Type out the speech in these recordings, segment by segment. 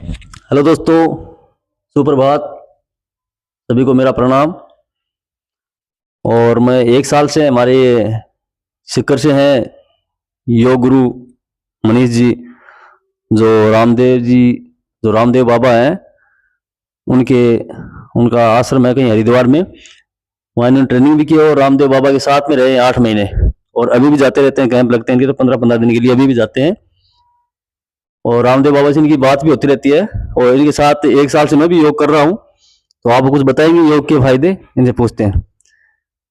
Hello दोस्तों, सुप्रभात। सभी को मेरा प्रणाम। और मैं 1 साल से हमारे सिक्कर से हैं योग गुरु मनीष जी, जो रामदेव बाबा हैं, उनका आश्रम है कहीं हरिद्वार में। वहाँ इन्होंने ट्रेनिंग भी की और रामदेव बाबा के साथ में रहे 8 महीने। और अभी भी जाते रहते हैं, कैंप लगते हैं इनके तो 15-15 दिन के लिए अभी भी जाते हैं। और रामदेव बाबा से इनकी बात भी होती रहती है। और इनके साथ 1 साल से मैं भी योग कर रहा हूँ, तो आपको कुछ बताएंगे योग के फायदे, इनसे पूछते हैं।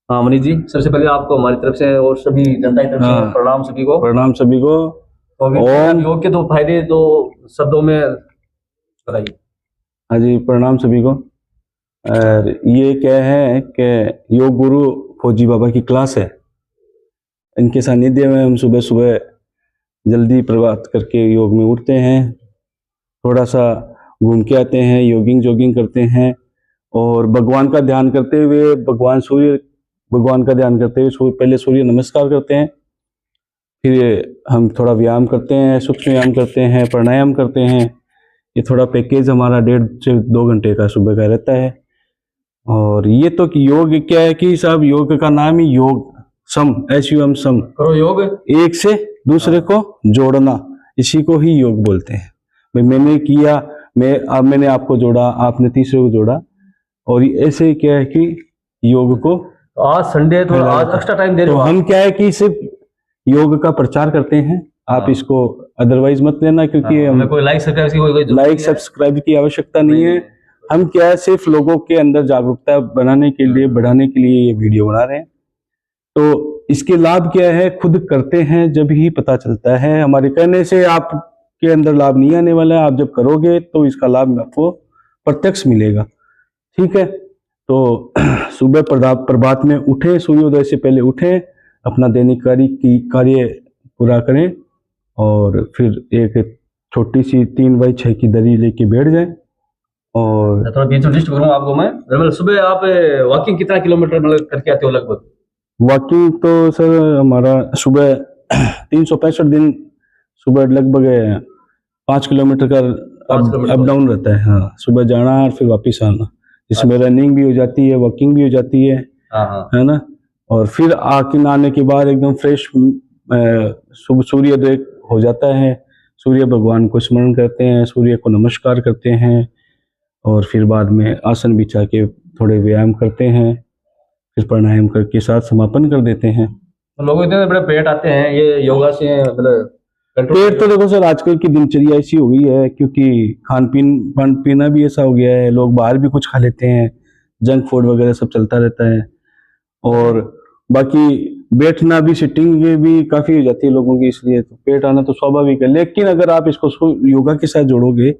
हाँ मनीष जी, सबसे पहले आपको हमारी तरफ से और सभी जनता की तरफ से प्रणाम सभी को। प्रणाम सभी को। और योग के 2 फायदे 2 शब्दों में बताइए। हाँ जी, प्रणाम सभी को। और ये क्या है कि योग गुरु फौजी बाबा की क्लास है। इनके सानिध्य में हम सुबह सुबह जल्दी प्रभात करके योग में उठते हैं, थोड़ा सा घूम के आते हैं, जॉगिंग करते हैं और भगवान का ध्यान करते हुए भगवान का ध्यान करते हुए पहले सूर्य नमस्कार करते हैं। फिर हम थोड़ा व्यायाम करते हैं, सूक्ष्म व्यायाम करते हैं, प्राणायाम करते हैं। ये थोड़ा पैकेज हमारा 1.5 से 2 घंटे का सुबह का रहता है। और ये तो कि योग क्या है कि साहब, योग का नाम ही योग सम, SUM सम करो योग, एक से दूसरे को जोड़ना, इसी को ही योग बोलते हैं। भाई मैंने किया, मैंने आपको जोड़ा, आपने तीसरे को जोड़ा। और ऐसे क्या है कि योग को आज संडे तो आज एक्स्ट्रा टाइम दे रहे हो। तो हम क्या है कि सिर्फ योग का प्रचार करते हैं। आप इसको अदरवाइज मत लेना, क्योंकि हमें कोई लाइक सब्सक्राइब की आवश्यकता नहीं है। हम क्या है सिर्फ लोगों के अंदर जागरूकता बनाने के लिए, बढ़ाने के लिए ये वीडियो बना रहे हैं। तो इसके लाभ क्या है, खुद करते हैं जब ही पता चलता है। हमारे कहने से आपके अंदर लाभ नहीं आने वाला है, आप जब करोगे तो इसका लाभ आपको प्रत्यक्ष मिलेगा। ठीक है, तो सुबह प्रभात में उठें, सूर्योदय से पहले उठें, अपना दैनिक कार्य पूरा करें और फिर एक छोटी सी 3x6 की दरी लेके बैठ जाएं। और थोड़ा बीच लिस्ट करूँ आपको मैं। सुबह आप वॉकिंग कितना किलोमीटर मतलब करके आते हो लगभग? वॉकिंग तो सर हमारा सुबह 365 दिन सुबह लगभग 5 किलोमीटर का अप डाउन रहता है। हाँ, सुबह जाना और फिर वापस आना, जिसमें रनिंग भी हो जाती है, वॉकिंग भी हो जाती है, है ना। और फिर आके आने के बाद एकदम फ्रेश सूर्योदय हो जाता है। सूर्य भगवान को स्मरण करते हैं, सूर्य को नमस्कार करते हैं और फिर बाद में आसन बिछा के थोड़े व्यायाम करते हैं, फिर प्राणायाम करके साथ समापन कर देते हैं। तो लोगों इतने बड़े पेट आते हैं ये योगा से, मतलब पेट तो देखो सर, आजकल की दिनचर्या ऐसी हो गई है, क्योंकि खान पीना भी ऐसा हो गया है। लोग बाहर भी कुछ खा लेते हैं, जंक फूड वगैरह सब चलता रहता है। और बाकी बैठना भी, सिटिंग भी काफी हो जाती है लोगों की, इसलिए तो पेट आना तो स्वाभाविक है। लेकिन अगर आप इसको योगा के साथ जोड़ोगे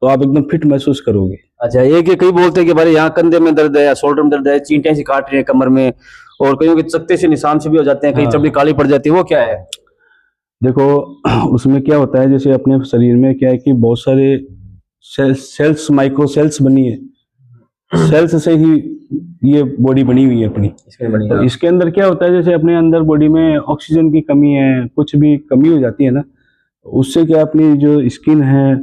तो आप एकदम फिट महसूस करोगे। अच्छा, ये कई बोलते हैं कि भाई यहाँ कंधे में दर्द है या शोल्डर में दर्द है, चींटियां सी काट रही है कमर में, और कईयों के चकते से निशान से भी हो जाते हैं, कहीं चमड़ी काली पड़ जाती है, वो क्या है? देखो उसमें क्या होता है, जैसे अपने शरीर में क्या है कि बहुत सारे सेल्स माइक्रो सेल्स बनी है। सेल्स से ही ये बॉडी बनी हुई है अपनी। तो इसके अंदर क्या होता है, जैसे अपने अंदर बॉडी में ऑक्सीजन की कमी है, कुछ भी कमी हो जाती है ना, उससे क्या अपनी जो स्किन है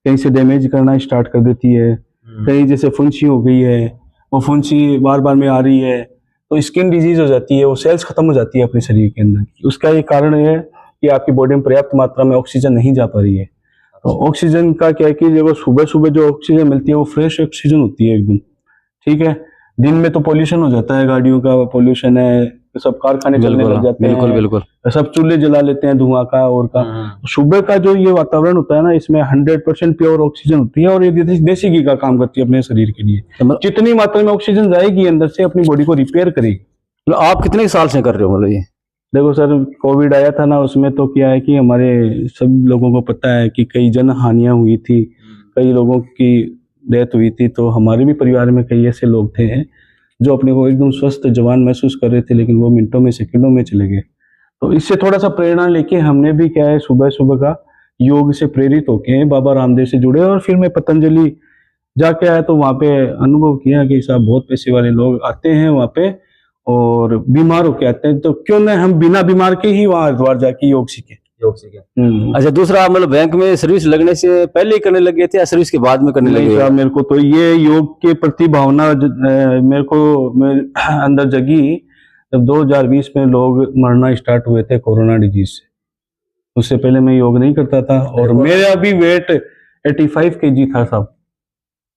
कहीं से डैमेज करना स्टार्ट कर देती है। कहीं जैसे फुंसी हो गई है, वो फुंसी बार बार में आ रही है, तो स्किन डिजीज हो जाती है, वो सेल्स खत्म हो जाती है अपने शरीर के अंदर। उसका ये कारण है कि आपकी बॉडी में पर्याप्त मात्रा में ऑक्सीजन नहीं जा पा रही है। तो ऑक्सीजन का क्या है कि देखो सुबह सुबह जो ऑक्सीजन मिलती है वो फ्रेश ऑक्सीजन होती है एकदम। ठीक है, दिन में तो पोल्यूशन हो जाता है, गाड़ियों का पोल्यूशन है, सब कारखाने चलने लग जाते हैं, बिल्कुल सब चूल्हे जला लेते हैं धुआं का और का। सुबह का जो ये वातावरण होता है ना, इसमें 100% प्योर ऑक्सीजन होती है और ये देसी घी का काम करती है अपने शरीर के लिए। जितनी मात्रा में ऑक्सीजन जाएगी अंदर से अपनी बॉडी को रिपेयर करेगी। तो आप कितने साल से कर रहे हो मतलब ये? देखो सर, कोविड आया था ना, उसमें तो क्या है कि हमारे सब लोगों को पता है कि कई जन हानियां हुई थी, कई लोगों की डेथ हुई थी। तो हमारे भी परिवार में कई ऐसे लोग थे जो अपने को एकदम स्वस्थ जवान महसूस कर रहे थे, लेकिन वो मिनटों में सेकंडों में चले गए। तो इससे थोड़ा सा प्रेरणा लेके हमने भी क्या है, सुबह सुबह का योग से प्रेरित होके बाबा रामदेव से जुड़े और फिर मैं पतंजलि जाके आया, तो वहाँ पे अनुभव किया कि साहब बहुत पैसे वाले लोग आते हैं वहाँ पे और बीमार होके आते हैं, तो क्यों ना हम बिना बीमार के ही वहाँ हरिद्वार जाके योग सीखे। योग सीखे। अच्छा, दूसरा आप मतलब बैंक में सर्विस लगने से पहले ही करने लगे थे या सर्विस के बाद में करने नहीं लगे? साहब, मेरे को तो ये योग के प्रति भावना मेरे अंदर जगी जब 2020 में लोग मरना स्टार्ट हुए थे कोरोना डिजीज से। उससे पहले मैं योग नहीं करता था और मेरा भी वेट 85 kg था साहब।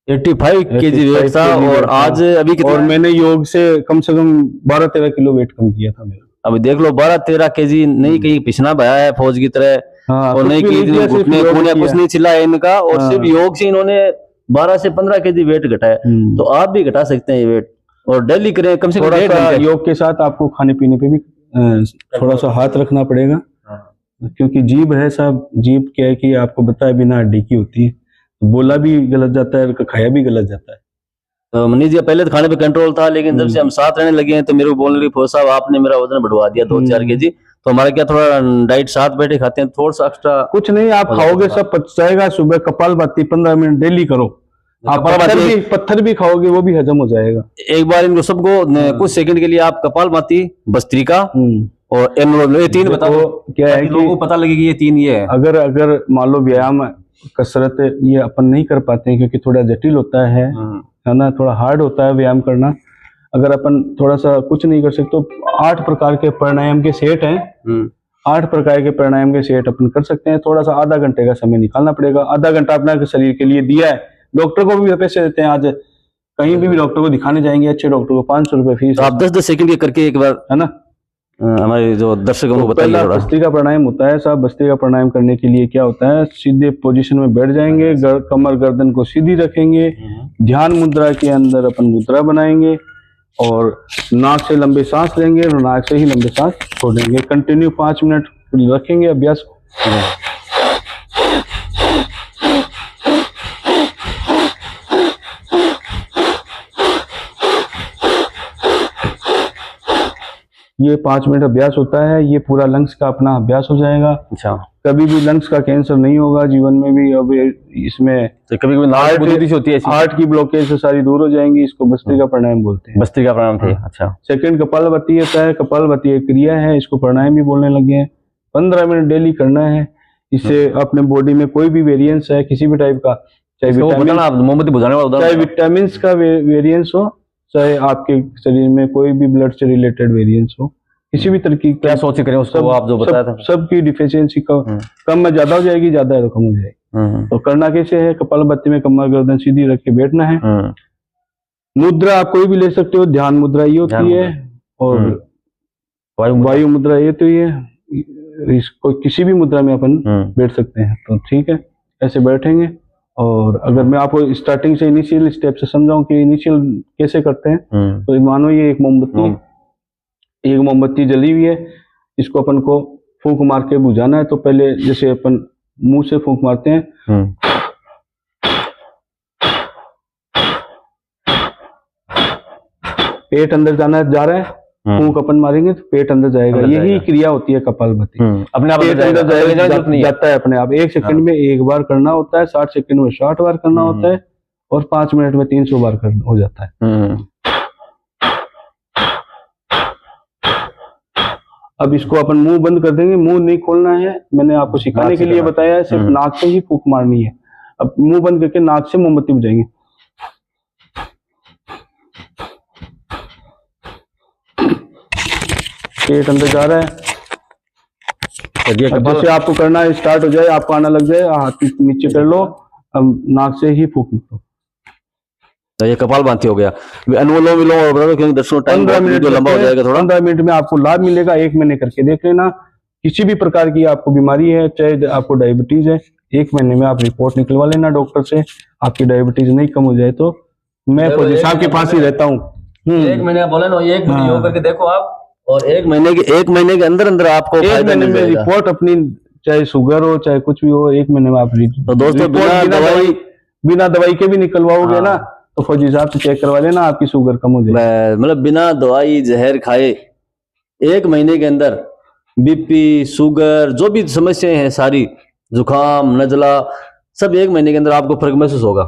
85 kg वेट था और आज अभी कितना? और मैंने योग से कम 12-13 किलो वेट कम किया था मेरा। अभी देख लो 12-13 kg, नहीं कहीं पिछना बया है फौज की तरह, हाँ, और नहीं कि घुटने खूने कुछ नहीं चिल्ला है इनका, और सिर्फ योग से इन्होंने 12 से 15 kg वेट घटाया। तो आप भी घटा सकते हैं ये वेट, और डेली करें कम से कम। थोड़ा सा योग के साथ आपको खाने पीने पे भी थोड़ा सा हाथ रखना पड़ेगा, क्योंकि जीभ है साहब, जीभ क्या है कि आपको बताया बिना हड्डी की होती है, बोला भी गलत जाता है, खाया भी गलत जाता है। तो मनीष जी, पहले तो खाने पे कंट्रोल था, लेकिन जब से हम साथ रहने लगे हैं तो मेरे को बोलने लगे फौज साहब आपने मेरा वजन बढ़वा दिया 2-4 kg। तो हमारा क्या थोड़ा डाइट साथ बैठे खाते हैं, थोड़ा सा एक्स्ट्रा कुछ नहीं, आप खाओगे सब पच जाएगा। सुबह कपालभाति 15 मिनट डेली करो। आप पत्थर भी खाओगे वो भी हजम हो जाएगा। एक बार इनको सबको कुछ सेकंड के लिए आप कपालभाति, भस्त्रिका और ये 3 बताओ, क्या है कि लोगों को पता लगे कि ये 3 ये है। अगर मान लो व्यायाम कसरत ये अपन नहीं कर पाते हैं क्योंकि थोड़ा जटिल होता है ना, थोड़ा हार्ड होता है व्यायाम करना। अगर अपन थोड़ा सा कुछ नहीं कर सकते तो 8 प्रकार के प्राणायाम के सेट हैं। 8 प्रकार के प्राणायाम के सेट अपन कर सकते हैं। थोड़ा सा आधा घंटे का समय निकालना पड़ेगा। आधा घंटा अपना शरीर के लिए दिया है। डॉक्टर को भी पैसे देते हैं। आज कहीं भी डॉक्टर को दिखाने जाएंगे, अच्छे डॉक्टर को 500 रुपए फीस। तो आप 10-10 सेकंड के करके एक बार, है ना, हमारे जो दर्शकों को बताइए। भस्त्रिका प्राणायाम होता है साहब। भस्त्रिका प्राणायाम करने के लिए क्या होता है, सीधे पोजीशन में बैठ जाएंगे, कमर गर्दन को सीधी रखेंगे, ध्यान मुद्रा के अंदर अपन मुद्रा बनाएंगे और नाक से लंबे सांस लेंगे और नाक से ही लंबे सांस छोड़ेंगे। कंटिन्यू 5 मिनट रखेंगे अभ्यास। ये 5 मिनट अभ्यास होता है। ये पूरा लंग्स का अपना अभ्यास हो जाएगा। अच्छा, कभी भी लंग्स का कैंसर नहीं होगा जीवन में भी। अब इसमें तो कभी होती है, हार्ट की ब्लॉकेज सारी दूर हो जाएंगी। इसको भस्त्रिका प्राणायाम बोलते हैं। भस्त्रिका प्राणायाम थे। अच्छा, सेकंड कपालभाति होता है। कपालभाति एक क्रिया है, इसको प्राणायाम भी बोलने लगे हैं। 15 मिनट डेली करना है। इससे अपने बॉडी में कोई भी वेरिएंस है किसी भी टाइप का, चाहे विटामिन का वेरिएंस हो, चाहे आपके शरीर में कोई भी ब्लड से रिलेटेड वेरिएंस हो, किसी भी तरह की क्या सोच करें उसको, आप जो बताया था सबकी डिफिशियंसी कम में ज्यादा हो जाएगी, ज्यादा है तो कम हो जाएगी। तो करना कैसे है, कपालभाति में कमर गर्दन सीधी रख के बैठना है। मुद्रा आप कोई भी ले सकते हो। ध्यान मुद्रा ये होती है और वायु मुद्रा ये तो ये, इसको किसी भी मुद्रा में अपन बैठ सकते हैं। तो ठीक है, ऐसे बैठेंगे। और अगर मैं आपको स्टार्टिंग से इनिशियल स्टेप से समझाऊं कि इनिशियल कैसे करते हैं, तो मानो ये एक मोमबत्ती जली हुई है। इसको अपन को फूंक मार के बुझाना है। तो पहले जैसे अपन मुंह से फूंक मारते हैं, पेट अंदर जा रहा है, फूंक अपन मारेंगे तो पेट अंदर जाएगा। यही क्रिया होती है कपालभाति। अपने आप पेट अंदर जाता है अपने आप। 1 सेकंड में 1 बार करना होता है, 60 सेकंड में 60 बार करना होता है और 5 मिनट में 300 बार हो जाता है। अब इसको अपन मुंह बंद कर देंगे, मुंह नहीं खोलना है। मैंने आपको सिखाने के लिए बताया है, सिर्फ नाक से ही फूंक मारनी है। अब मुंह बंद करके नाक से मोमबत्ती बुझाएंगे। पेट अंदर जा रहा है। जैसे आपको करना है स्टार्ट हो जाए, आपको आना लग जाए, हाथ नीचे कर लो, अब नाक से ही फूंक लो। तो ये कपालभाति हो गया। अनुलोम विलोम और बता दो क्योंकि दर्शकों टाइम 15 मिनट जो लंबा हो जाएगा थोड़ा। 15 मिनट में आपको लाभ मिलेगा। 1 महीने करके देख लेना। किसी भी प्रकार की आपको बीमारी है, चाहे आपको डायबिटीज है, 1 महीने में आप रिपोर्ट निकलवा लेना डॉक्टर से। आपकी डायबिटीज नहीं कम हो जाए तो मैं फौजी साहब के पास ही रहता हूँ। 1 महीने आप बोले ना, 1 महीने योग करके देखो आप, और 1 महीने के अंदर अंदर आपको 1 महीने में रिपोर्ट अपनी, चाहे शुगर हो चाहे कुछ भी हो, 1 महीने में आप तो दोस्तों बिना दवाई के भी निकलवाओगे ना, तो फौजी साहब से चेक करवा लेना, आपकी शुगर कम हो जाएगी। मतलब बिना दवाई जहर खाए 1 महीने के अंदर बीपी, शुगर, जो भी समस्याएं हैं सारी, जुकाम, नजला, सब 1 महीने के अंदर आपको फर्क महसूस होगा।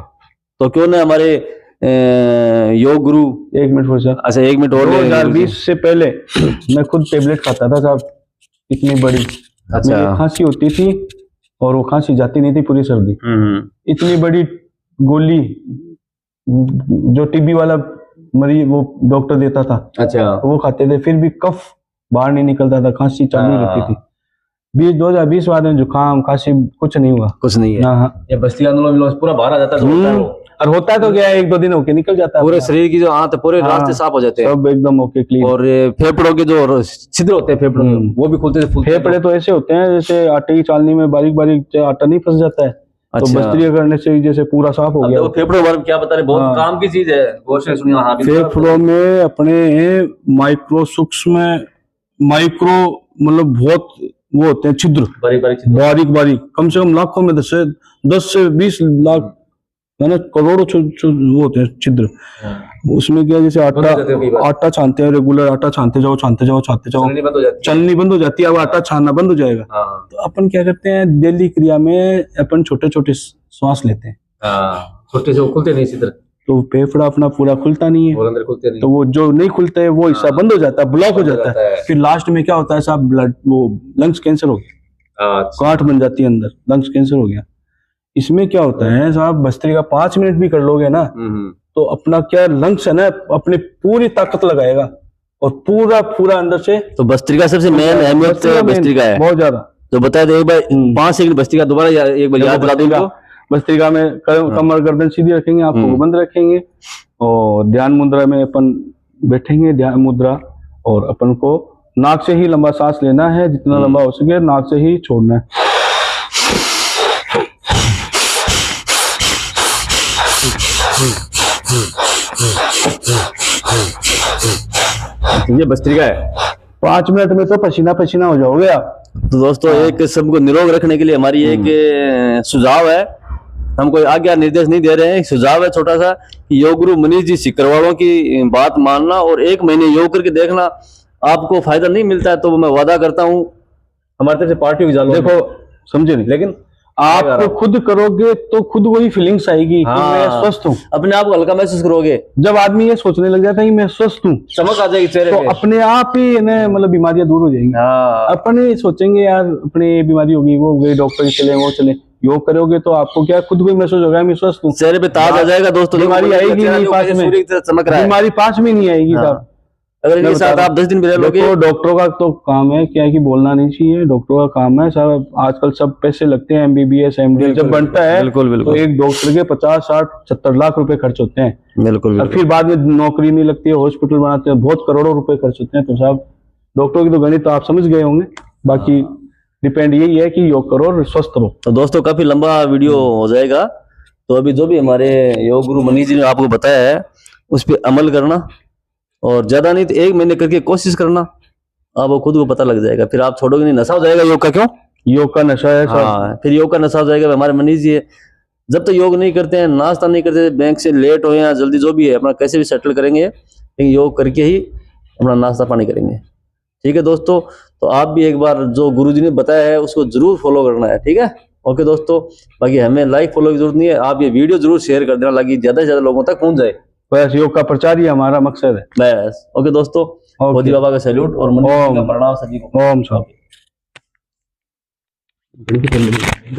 तो क्यों ना हमारे योग गुरु 1 मिनट हो जाए। अच्छा 1 मिनट और। 2020 से पहले मैं खुद टेबलेट खाता था साहब, इतनी बड़ी अच्छा। मेरी खांसी होती थी और वो खांसी जाती नहीं थी पूरी सर्दी। इतनी बड़ी गोली जो टीबी वाला मरीज वो डॉक्टर देता था, अच्छा। वो खाते थे, फिर भी कफ बाहर नहीं निकलता था, खांसी चालू रहती थी। 2020 बाद में जुकाम खांसी कुछ नहीं हुआ। कुछ नहीं है। हाँ, ये बस्ती अनुलोम विलोम पूरा बाहर आ जाता है तो होता है वो। और होता है तो क्या है, 1-2 दिन होके निकल जाता है पूरे अपने आप। शरीर की जो आंत है पूरे हाँ, रास्ते साफ हो जाते हैं सब एकदम ओके क्लीन। और ये फेफड़ों के जो छिद्र होते हैं फेफड़ों में वो भी खुलते फूलते हैं। फेफड़े तो ऐसे होते हैं जैसे आटे की चालनी में बारीक बारीक आटा नहीं फंस जाता है, तो अच्छा। बस्त्रिया करने से जैसे पूरा साफ हो अब गया। देखो फेफड़ों के बारे में क्या बता रहे, बहुत हाँ। काम की चीज है। गौर से सुनिए। हाँ, बिल्कुल। फेफड़ों में अपने माइक्रो सूक्ष्म माइक्रो मतलब बहुत वो होते हैं छिद्र, बारीक बारीक छिद्र। बारीक बारीक, कम से कम लाखों में 10 से 20 लाख है ना, करोड़ों वो होते हैं छिद्र। उसमें क्या है, जैसे बंद हो जाते हैं कई बार। आटा छानते हैं, रेगुलर आटा छानते जाओ चलनी बंद हो जाती है। चलनी बंद हो जाती है, अब आटा छानना बंद हो जाएगा। हाँ, तो अपन क्या करते हैं, डेली क्रिया में अपन छोटे छोटे श्वास लेते हैं, हाँ, छोटे से वो खुलते नहीं छिद्र, तो फेफड़ा अपना पूरा खुलता नहीं है, और अंदर खुलते नहीं। तो वो जो नहीं खुलता है वो हिस्सा बंद हो जाता है, ब्लॉक हो जाता है। फिर लास्ट में क्या होता है साहब, ब्लड वो लंग्स कैंसर हो गया, अच्छा। गांठ बन जाती है अंदर, लंग्स कैंसर हो गया। इसमें क्या होता है साहब, भस्त्रिका 5 मिनट भी कर लोगे ना, तो अपना क्या लंग्स है ना, अपनी पूरी ताकत लगाएगा और पूरा पूरा अंदर से। तो भस्त्रिका सबसे मेन अहमियत भस्त्रिका है बहुत ज्यादा। तो बताया दो एक बार 5 सेकंड भस्त्रिका दोबारा एक बार याद दिला दो। भस्त्रिका में कमर गर्दन सीधी रखेंगे, आपको बंद रखेंगे और ध्यान मुद्रा में अपन बैठेंगे, ध्यान मुद्रा, और अपन को नाक से ही लंबा सांस लेना है, जितना लंबा हो सके नाक से ही छोड़ना है। ये भस्त्रिका है। 5 मिनट में तो पसीना पसीना हो जाओगे आप। तो दोस्तों एक सबको निरोग रखने के लिए हमारी एक सुझाव है, हम कोई आज्ञा निर्देश नहीं दे रहे हैं, एक सुझाव है छोटा सा कि योग गुरु मनीष जी सिकरवालों की बात मानना और 1 महीने योग करके देखना। आपको फायदा नहीं मिलता है तो मैं वादा करता हूँ हमारे तरफ से पार्टी की जालो। देखो समझे नहीं, लेकिन आप खुद करोगे तो खुद वही फीलिंग्स आएगी कि मैं स्वस्थ हूँ, अपने आप को हल्का महसूस करोगे। जब आदमी ये सोचने लग जाता है कि मैं स्वस्थ हूँ, चमक आ जाएगी चेहरे तो पे। अपने आप ही मतलब बीमारियां दूर हो जाएंगी। अपन ही सोचेंगे यार अपने ये बीमारी होगी, वो हो गई, डॉक्टर चले वो चले। योग करोगे तो आपको क्या खुद को महसूस होगा मैं स्वस्थ हूँ, चेहरे पे ताज आ जाएगा दोस्तों। बीमारी आएगी नहीं पास में, सूर्य की तरह चमक रहा है, बीमारी पास में नहीं आएगी साहब। अगर इनके साथ आप 10 दिन भी रह लोगे। देखो डॉक्टरों का तो काम है क्या है कि बोलना नहीं चाहिए, डॉक्टरों का काम है साहब, आजकल सब पैसे लगते हैं, MBBS MD जब बनता है तो एक डॉक्टर के 50, 60, 70 लाख रुपए खर्च होते हैं। बिल्कुल। और फिर बाद में नौकरी नहीं लगती है, हॉस्पिटल बनाते हैं, बहुत करोड़ों रुपए खर्च होते हैं। तो साहब डॉक्टरों की तो गणित तो आप समझ गए होंगे, बाकी डिपेंड यही है कि योग करो और स्वस्थ रहो। तो दोस्तों काफी लंबा वीडियो हो जाएगा, तो अभी जो भी हमारे योग गुरु मनीष जी ने आपको बताया है उस पर अमल करना, और ज्यादा नहीं तो 1 महीने करके कोशिश करना, आपको खुद को पता लग जाएगा। फिर आप छोड़ोगे नहीं, नशा हो जाएगा योग का। क्यों? योग का नशा है। हाँ, फिर योग का नशा हो जाएगा। हमारे मनीष जी जब तक योग नहीं करते हैं, नाश्ता नहीं करते, बैंक से लेट हो या जल्दी जो भी है अपना कैसे भी सेटल करेंगे, लेकिन योग करके ही अपना नाश्ता पानी करेंगे। ठीक है दोस्तों, तो आप भी एक बार जो गुरुजी ने बताया है उसको जरूर फॉलो करना है। ठीक है, ओके दोस्तों। बाकी हमें लाइक फॉलो की जरूरत नहीं है, आप ये वीडियो जरूर शेयर कर देना ताकि ज्यादा से ज्यादा लोगों तक पहुंच जाए। बस योग का प्रचार ही हमारा मकसद है। बस ओके दोस्तों, मोदी बाबा का सैल्यूट और मनीष जी का प्रणाम सभी को। ओम शांति।